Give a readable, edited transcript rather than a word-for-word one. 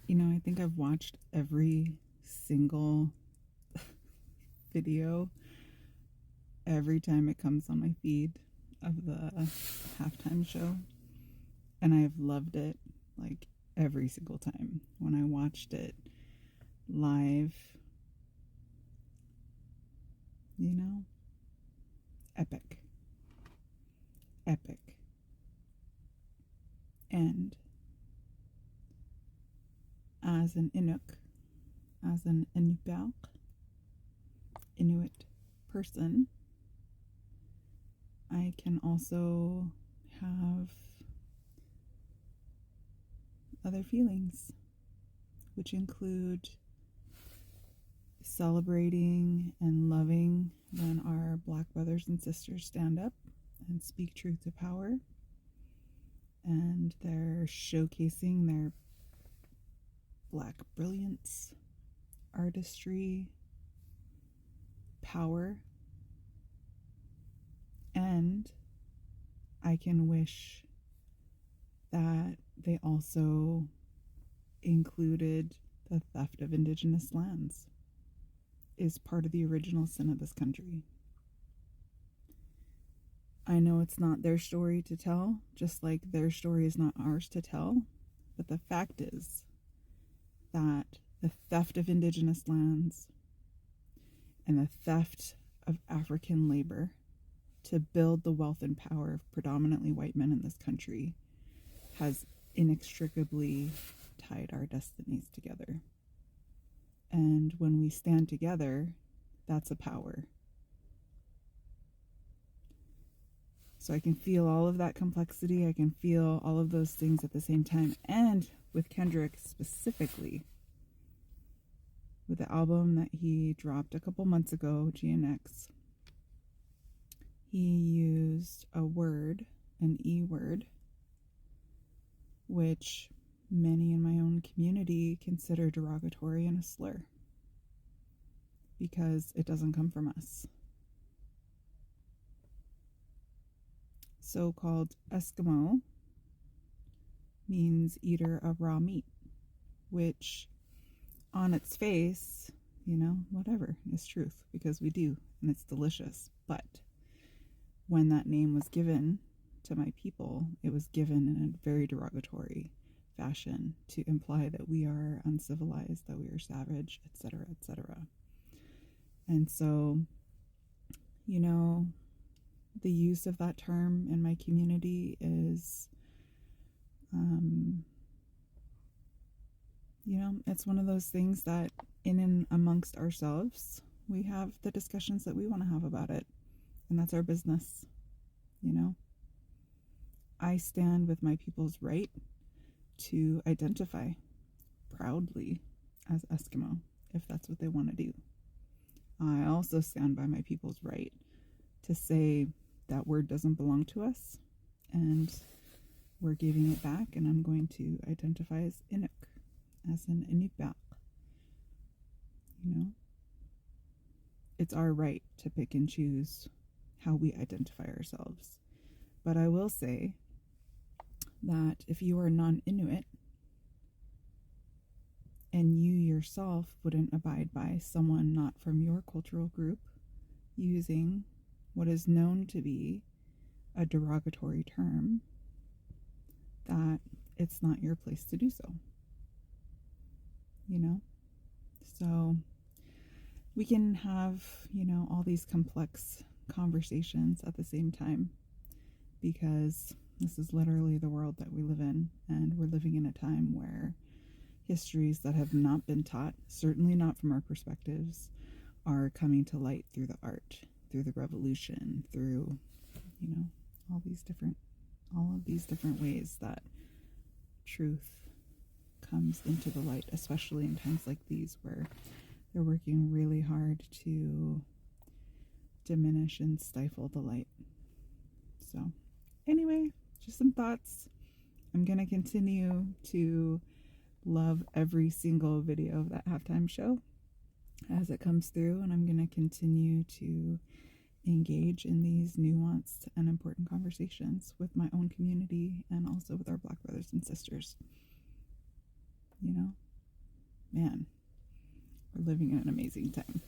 I think I've watched every single video every time it comes on my feed of the halftime show. And I've loved it like every single time. When I watched it live, epic. Epic. And as an Inuk, as an Inuit person, I can also have other feelings, which include celebrating and loving when our Black brothers and sisters stand up and speak truth to power, and they're showcasing their Black brilliance, artistry, power. And I can wish that they also included the theft of Indigenous lands is part of the original sin of this country. I know it's not their story to tell, just like their story is not ours to tell, but the fact is that the theft of Indigenous lands and the theft of African labor to build the wealth and power of predominantly white men in this country has inextricably tied our destinies together. And when we stand together, that's a power. So I can feel all of that complexity. I can feel all of those things at the same time. And with Kendrick specifically, with the album that he dropped a couple months ago, GNX, he used a word, an E word, which many in my own community consider derogatory and a slur because it doesn't come from us. So-called Eskimo means eater of raw meat, which on its face, whatever, is truth because we do, and it's delicious. But when that name was given to my people, it was given in a very derogatory fashion to imply that we are uncivilized, that we are savage, etc., etc. And so, the use of that term in my community is, it's one of those things that in and amongst ourselves, we have the discussions that we want to have about it. And that's our business, I stand with my people's right to identify proudly as Eskimo if that's what they want to do. I also stand by my people's right to say that word doesn't belong to us and we're giving it back, and I'm going to identify as Inuk, as an Inupiaq. It's our right to pick and choose how we identify ourselves. But I will say that if you are non-Inuit and you yourself wouldn't abide by someone not from your cultural group using what is known to be a derogatory term, that it's not your place to do so. So we can have, all these complex conversations at the same time because this is literally the world that we live in, and we're living in a time where histories that have not been taught, certainly not from our perspectives, are coming to light through the art, through the revolution, through, all of these different ways that truth comes into the light, especially in times like these where they're working really hard to diminish and stifle the light. So anyway, just some thoughts. I'm going to continue to love every single video of that halftime show as it comes through, and I'm going to continue to engage in these nuanced and important conversations with my own community and also with our Black brothers and sisters. man, we're living in an amazing time.